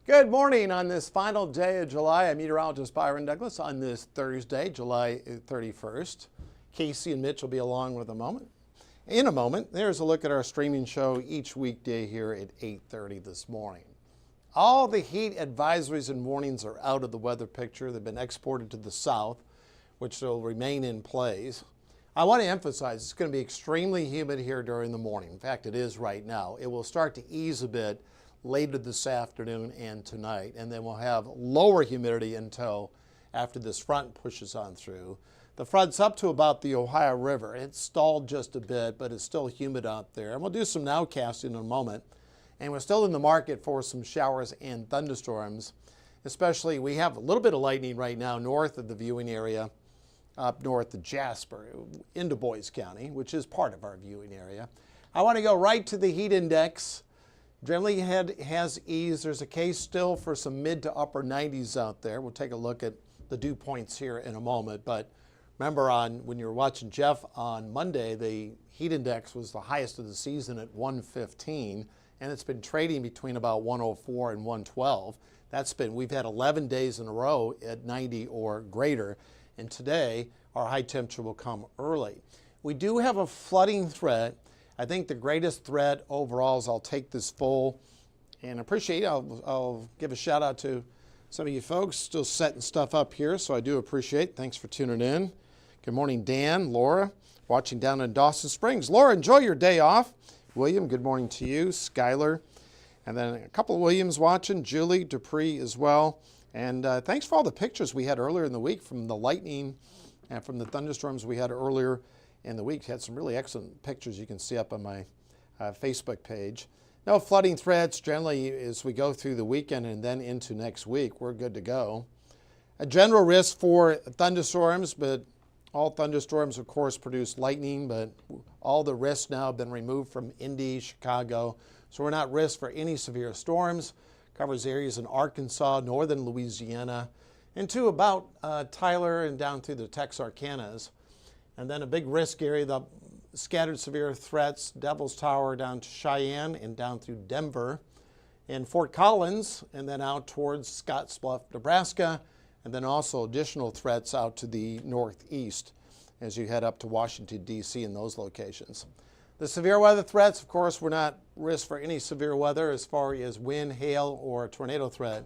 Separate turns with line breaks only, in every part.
Good morning on this final day of July. I'm meteorologist Byron Douglas on this Thursday, July 31st. Casey and Mitch will be along with in a moment. There's a look at our streaming show each weekday here at 8:30 this morning. All the heat advisories and warnings are out of the weather picture. They've been exported to the south, which will remain in place. I want to emphasize it's going to be extremely humid here during the morning. In fact, it is right now. It will start to ease a bit later this afternoon and tonight, and then we'll have lower humidity until after this front pushes on through. The front's up to about the Ohio River. It's stalled just a bit, but it's still humid out there. And we'll do some nowcasting in a moment. And we're still in the market for some showers and thunderstorms. Especially, we have a little bit of lightning right now north of the viewing area, up north of Jasper, into Boyes County, which is part of our viewing area. I want to go right to the heat index. Generally has eased. There's a case still for some mid to upper 90s out there. We'll take a look at the dew points here in a moment. But remember, when you were watching Jeff on Monday, the heat index was the highest of the season at 115, and it's been trading between about 104 and 112. We've had 11 days in a row at 90 or greater, and today our high temperature will come early. We do have a flooding threat. I think the greatest threat overall is I'll take this full and appreciate it. I'll give a shout out to some of you folks still setting stuff up here, so I do appreciate it. Thanks for tuning in. Good morning, Dan, Laura, watching down in Dawson Springs. Laura, enjoy your day off. William, good morning to you. Skylar, and then a couple of Williams watching. Julie, Dupree as well. And thanks for all the pictures we had earlier in the week from the lightning and from the thunderstorms we had earlier in the week. Had some really excellent pictures you can see up on my Facebook page. No flooding threats generally as we go through the weekend and then into next week. We're good to go. A general risk for thunderstorms, but all thunderstorms, of course, produce lightning, but all the risks now have been removed from Indy, Chicago, so we're not at risk for any severe storms. Covers areas in Arkansas, northern Louisiana, and to about Tyler and down through the Texarkanas. And then a big risk area, the scattered severe threats, Devil's Tower down to Cheyenne and down through Denver, and Fort Collins, and then out towards Scottsbluff, Nebraska, and then also additional threats out to the northeast as you head up to Washington, D.C. in those locations. The severe weather threats, of course, we're not risk for any severe weather as far as wind, hail, or tornado threat,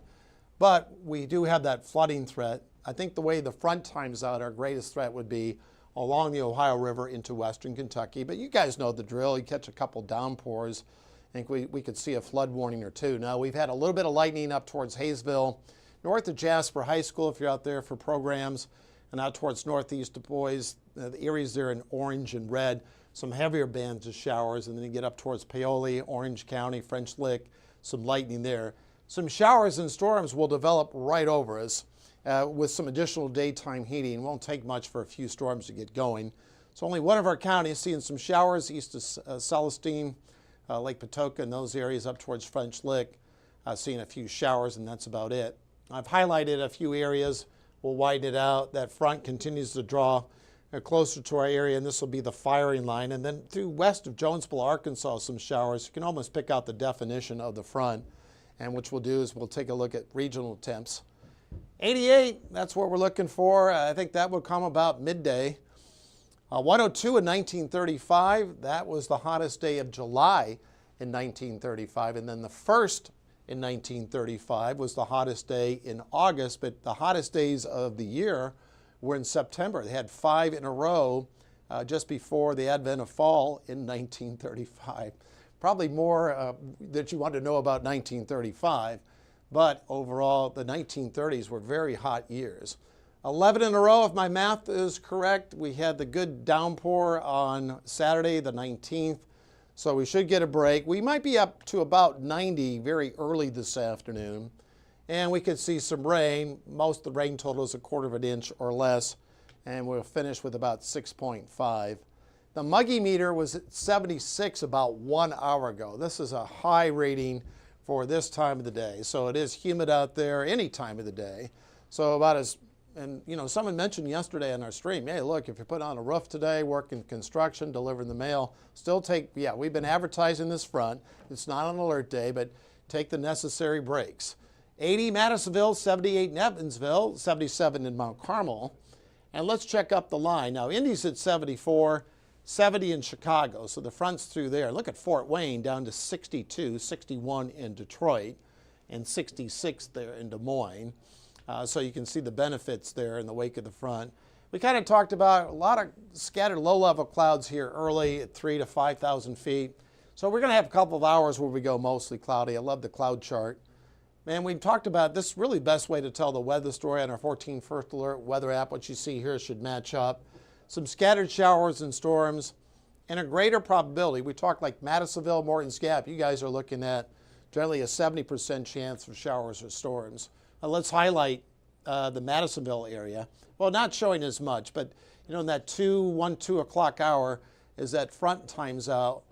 but we do have that flooding threat. I think the way the front times out, our greatest threat would be along the Ohio River into western Kentucky. But you guys know the drill. You catch a couple downpours, I think we could see a flood warning or two. Now, we've had a little bit of lightning up towards Hayesville, north of Jasper High School if you're out there for programs, and out towards northeast of Boyes. The areas there in orange and red, some heavier bands of showers, and then you get up towards Paoli, Orange County, French Lick, some lightning there. Some showers and storms will develop right over us. With some additional daytime heating. Won't take much for a few storms to get going. So only one of our counties seeing some showers east of Celestine, Lake Patoka, and those areas up towards French Lick, seeing a few showers, and that's about it. I've highlighted a few areas. We'll widen it out. That front continues to draw closer to our area, and this will be the firing line. And then through west of Jonesboro, Arkansas, some showers. You can almost pick out the definition of the front. And what we'll do is we'll take a look at regional temps. 88, that's what we're looking for. I think that will come about midday. 102 in 1935, that was the hottest day of July in 1935. And then the first in 1935 was the hottest day in August, but the hottest days of the year were in September. They had 5 in a row just before the advent of fall in 1935. Probably more that you want to know about 1935. But overall, the 1930s were very hot years. 11 in a row, if my math is correct. We had the good downpour on Saturday, the 19th, so we should get a break. We might be up to about 90 very early this afternoon, and we could see some rain. Most of the rain total is 1/4 of an inch or less, and we'll finish with about 6.5. The Muggy meter was at 76 about 1 hour ago. This is a high rating for this time of the day. So it is humid out there any time of the day. So about as, and you know, someone mentioned yesterday on our stream, hey, look, if you're putting on a roof today, working construction, delivering the mail, still take, yeah, we've been advertising this front. It's not an alert day, but take the necessary breaks. 80 Madisonville, 78 in Evansville, 77 in Mount Carmel. And let's check up the line. Now, Indy's at 74, 70 in Chicago, so the front's through there. Look at Fort Wayne down to 62, 61 in Detroit, and 66 there in Des Moines. So you can see the benefits there in the wake of the front. We kind of talked about a lot of scattered low-level clouds here early at 3,000 to 5,000 feet. So we're going to have a couple of hours where we go mostly cloudy. I love the cloud chart. Man, we've talked about this really best way to tell the weather story on our 14 First Alert weather app. What you see here should match up. Some scattered showers and storms and a greater probability. We talked like Madisonville, Morton's Gap. You guys are looking at generally a 70% chance for showers or storms. Let's highlight the Madisonville area. Well, not showing as much, but you know, in that 2 o'clock hour is that front times out.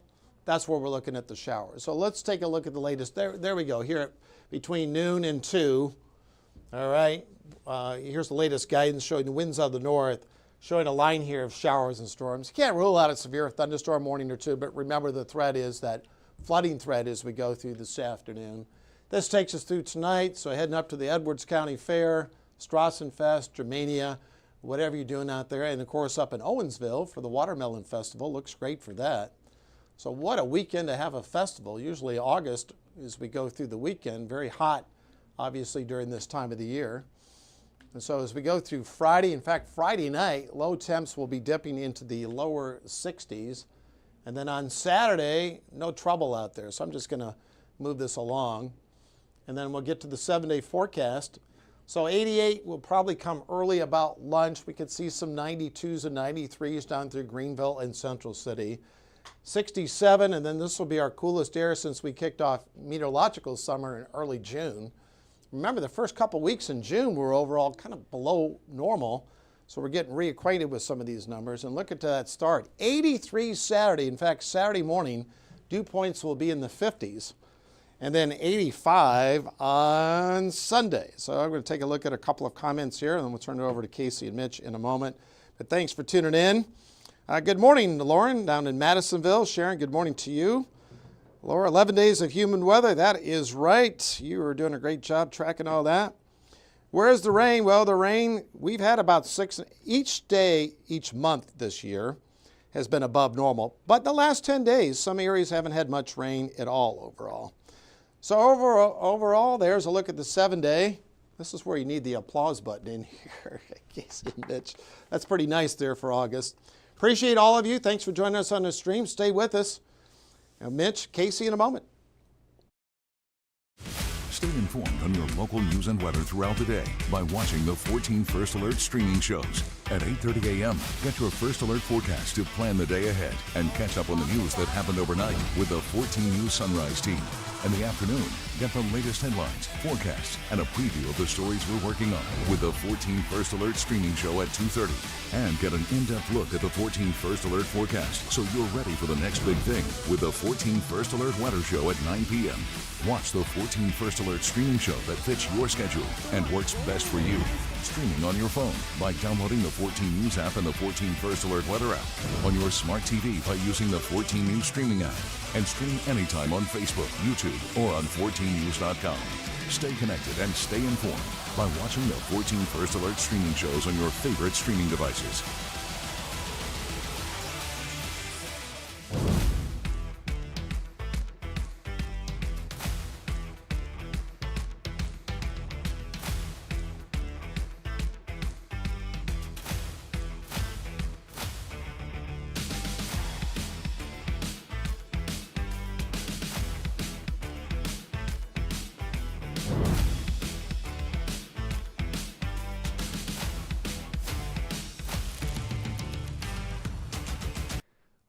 That's where we're looking at the showers. So let's take a look at the latest. There we go. Here between noon and 2. All right. Here's the latest guidance showing the winds out of the north, showing a line here of showers and storms. You can't rule out a severe thunderstorm warning or two, but remember the threat is that flooding threat as we go through this afternoon. This takes us through tonight. So heading up to the Edwards County Fair, Strassenfest, Germania, whatever you're doing out there. And of course up in Owensville for the Watermelon Festival. Looks great for that. So what a weekend to have a festival. Usually August, as we go through the weekend, very hot, obviously, during this time of the year. And so as we go through Friday, in fact, Friday night, low temps will be dipping into the lower 60s. And then on Saturday, no trouble out there. So I'm just going to move this along. And then we'll get to the 7-day forecast. So 88 will probably come early about lunch. We could see some 92s and 93s down through Greenville and Central City. 67, and then this will be our coolest air since we kicked off meteorological summer in early June. Remember, the first couple weeks in June were overall kind of below normal, so we're getting reacquainted with some of these numbers. And look at that start. 83 Saturday. In fact, Saturday morning, dew points will be in the 50s. And then 85 on Sunday. So I'm going to take a look at a couple of comments here, and then we'll turn it over to Casey and Mitch in a moment. But thanks for tuning in. Good morning, Lauren, down in Madisonville. Sharon, good morning to you. Laura, 11 days of humid weather. That is right. You are doing a great job tracking all that. Where's the rain? Well, the rain, we've had about 6 each day, each month this year has been above normal. But the last 10 days, some areas haven't had much rain at all overall. So overall, there's a look at the 7-day. This is where you need the applause button in here, Casey and Mitch. That's pretty nice there for August. Appreciate all of you. Thanks for joining us on the stream. Stay with us. Now, Mitch, Casey in a moment.
Stay informed on your local news and weather throughout the day by watching the 14 First Alert streaming shows. At 8:30 a.m., get your First Alert forecast to plan the day ahead and catch up on the news that happened overnight with the 14 News Sunrise team. In the afternoon, get the latest headlines, forecasts, and a preview of the stories we're working on with the 14 First Alert streaming show at 2:30. And get an in-depth look at the 14 First Alert forecast so you're ready for the next big thing with the 14 First Alert weather show at 9 p.m. Watch the 14 First Alert streaming show that fits your schedule and works best for you. Streaming on your phone by downloading the 14 News app and the 14 First Alert weather app. On your smart TV by using the 14 News streaming app. And stream anytime on Facebook, YouTube, or on 14news.com. Stay connected and stay informed by watching the 14 First Alert streaming shows on your favorite streaming devices.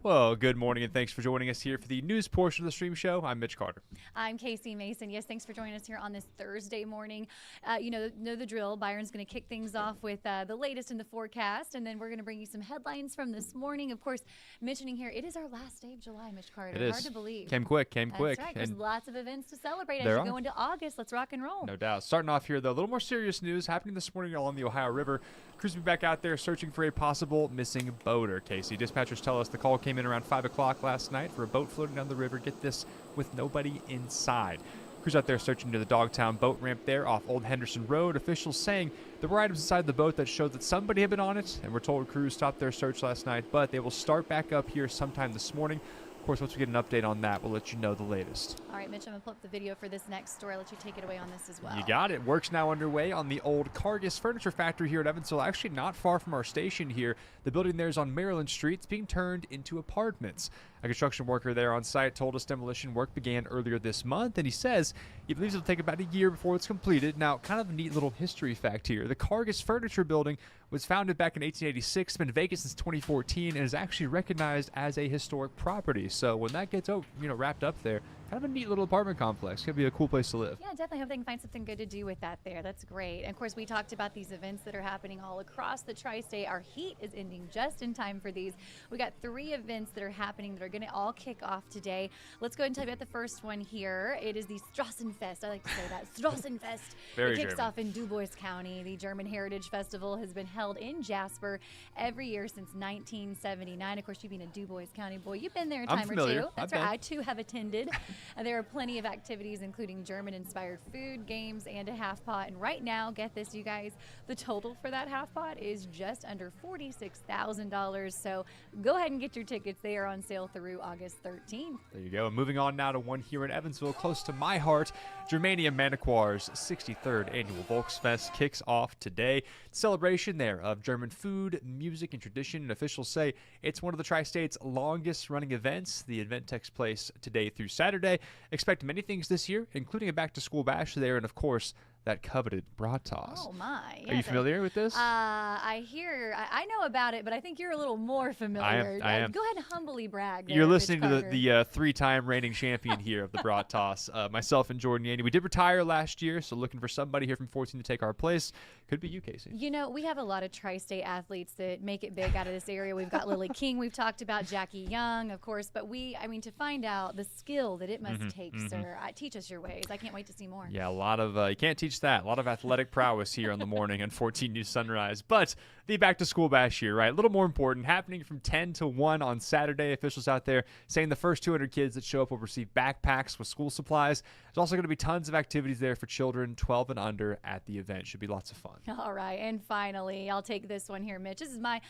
Well, good morning, and thanks for joining us here for the news portion of the stream show. I'm Mitch Carter.
I'm Casey Mason. Yes, thanks for joining us here on this Thursday morning. You know the drill. Byron's going to kick things off with the latest in the forecast, and then we're going to bring you some headlines from this morning. Of course, mentioning here, it is our last day of July, Mitch Carter.
It is.
Hard to believe.
Came quick.
That's right. There's lots of events to celebrate as
There
you
are.
go into August. Let's rock and roll.
No doubt. Starting off here, though, a little more serious news happening this morning along the Ohio River. Crews will be back out there searching for a possible missing boater. Casey, dispatchers tell us the call came in around 5 o'clock last night for a boat floating down the river. Get this, with nobody inside. Crews out there searching near the Dogtown boat ramp there off Old Henderson Road. Officials saying there were items inside the boat that showed that somebody had been on it, and we're told crews stopped their search last night, but they will start back up here sometime this morning. Of course, once we get an update on that, we'll let you know the latest.
All right, Mitch, I'm going to pull up the video for this next story. I'll let you take it away on this as well.
You got it. Work's now underway on the old Cargus Furniture Factory here at Evansville, actually not far from our station here. The building there is on Maryland Street. It's being turned into apartments. A construction worker there on site told us demolition work began earlier this month, and he says he believes it'll take about a year before it's completed. Now, kind of a neat little history fact here. The Cargus Furniture Building was founded back in 1886, been vacant since 2014, and is actually recognized as a historic property. So when that gets wrapped up there, kind of a neat little apartment complex. Could be a cool place to live.
Yeah, definitely hope they can find something good to do with that there. That's great. And of course, we talked about these events that are happening all across the tri-state. Our heat is ending just in time for these. We got 3 events that are happening that are going to all kick off today. Let's go ahead and tell you about the first one here. It is the Strassenfest. I like to say that. Strassenfest.
Very
It kicks
German.
off in DuBois County. The German Heritage Festival has been held in Jasper every year since 1979. Of course, you being a DuBois County boy, you've been there a
I'm
time or
familiar.
two. That's
I've
right.
been.
I too have attended. And there are plenty of activities, including German-inspired food, games, and a half pot. And right now, get this, you guys, the total for that half pot is just under $46,000. So go ahead and get your tickets. They are on sale through August 13th.
There you go. And moving on now to one here in Evansville, close to my heart. Germania Manacwar's 63rd annual Volksfest kicks off today. Celebration there of German food, music, and tradition. And officials say it's one of the tri-state's longest running events. The event takes place today through Saturday. Expect many things this year, including a back-to-school bash there, and of course, that coveted brat toss.
Oh my!
Are you familiar with this?
I know about it, but I think you're a little more familiar.
I am.
Go ahead and humbly brag. There,
You're
Mitch
listening to
Carter.
the 3-time reigning champion here of the brat toss. Myself and Jordan Yandy. We did retire last year, so looking for somebody here from 14 to take our place. Could be you, Casey.
You know, we have a lot of tri-state athletes that make it big out of this area. We've got Lily King, we've talked about Jackie Young, of course, but to find out the skill that it must take, sir, teach us your ways. I can't wait to see more.
Yeah, a lot of you can't teach that. A lot of athletic prowess here on the morning on 14 News Sunrise. But the back-to-school bash here, right? A little more important, happening from 10 to 1 on Saturday. Officials out there saying the first 200 kids that show up will receive backpacks with school supplies. There's also going to be tons of activities there for children 12 and under at the event. Should be lots of fun.
All right, and finally, I'll take this one here, Mitch. This is my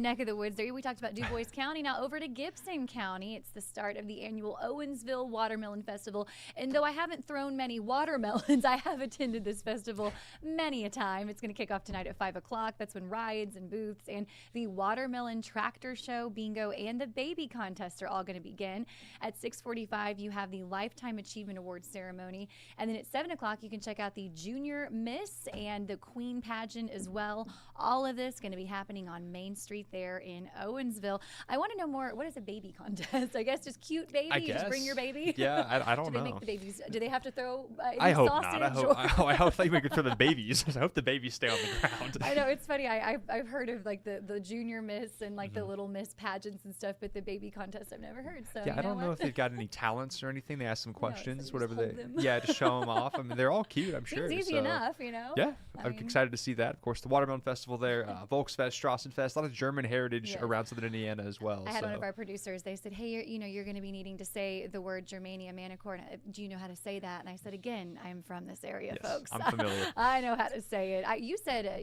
neck of the woods there. We talked about DuBois County. Now over to Gibson County. It's the start of the annual Owensville Watermelon Festival. And though I haven't thrown many watermelons, I have attended this festival many a time. It's going to kick off tonight at 5 o'clock. That's when rides and booths and the Watermelon Tractor Show, Bingo, and the Baby Contest are all going to begin. At 6:45, you have the Lifetime Achievement Awards ceremony. And then at 7 o'clock, you can check out the Junior Miss and the Queen Pageant as well. All of this going to be happening on Main Street there in Owensville. I want to know more. What is a baby contest? I guess just cute baby.
I
You just bring
guess.
your baby.
Yeah, I don't
Do they
know.
make the babies? Do they have to throw?
I hope
sausage
not.
or-
I hope they make it for the babies. I hope the babies stay on the ground.
I know it's funny. I've heard of like the Junior Miss and like the Little Miss pageants and stuff, but the baby contest I've never heard. So
Yeah,
you
I don't know if
what?
they've got any talents or anything. They ask some
so
questions,
just
whatever
hold
they.
them.
Yeah, to show them off. I mean, they're all cute. I'm sure.
Seems easy
so-
enough, you know.
Yeah,
I
I'm
mean-
excited to see that. Of course, the Watermelon Festival there, Volksfest, Strassenfest, a lot of German heritage
Yes.
around Southern Indiana as well.
I had one
so.
of our producers. They said, "Hey, you're going to be needing to say the word Germania Manicore. Do you know how to say that?" And I said, "Again, I'm from this area,
Yes,
folks.
I'm familiar.
I know how to say it." You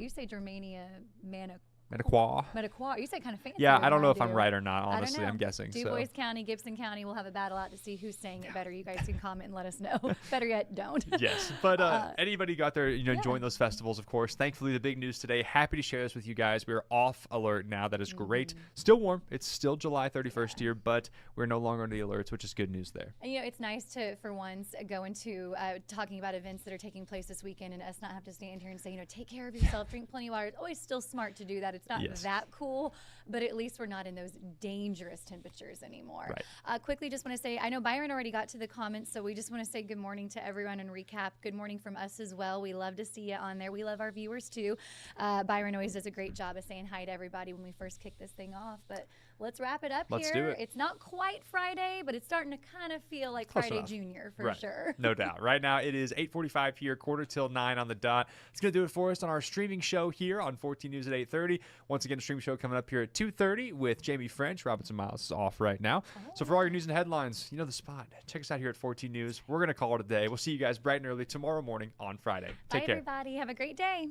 say Germania Manicore.
Manaqua.
Metaquar. You say kind of fancy.
Yeah, I
than
don't know if I'm
do.
right or not.
I don't
Honestly,
know.
I'm guessing.
DuBois
So.
County, Gibson County will have a battle out to see who's saying it better. You guys can comment and let us know. Better yet, don't.
Yes, but anybody got there, enjoying those festivals, of course. Thankfully, the big news today. Happy to share this with you guys. We're off alert now. That is great. Still warm. It's still July 31st here, but we're no longer under the alerts, which is good news there.
And, it's nice to, for once, go into talking about events that are taking place this weekend and us not have to stand here and say, take care of yourself, drink plenty of water. It's always still smart to do that. It's not
Yes.
that cool, but at least we're not in those dangerous temperatures anymore.
Right.
Quickly, just want to say, I know Byron already got to the comments, so we just want to say good morning to everyone and recap. Good morning from us as well. We love to see you on there. We love our viewers too. Byron always does a great job of saying hi to everybody when we first kick this thing off, but let's wrap it up
Let's
here.
do it.
It's not quite Friday, but it's starting to kind of feel like
Close
Friday
enough.
Junior for
Right.
sure.
No doubt. Right now it is 8:45 here, 8:45 on the dot. It's going to do it for us on our streaming show here on 14 News at 8:30. Once again, a stream show coming up here at 2:30 with Jamie French. Robinson Miles is off right now. So for all your news and headlines, you know the spot. Check us out here at 14 News. We're going to call it a day. We'll see you guys bright and early tomorrow morning on Friday. Take
Bye,
care.
everybody. Have a great day.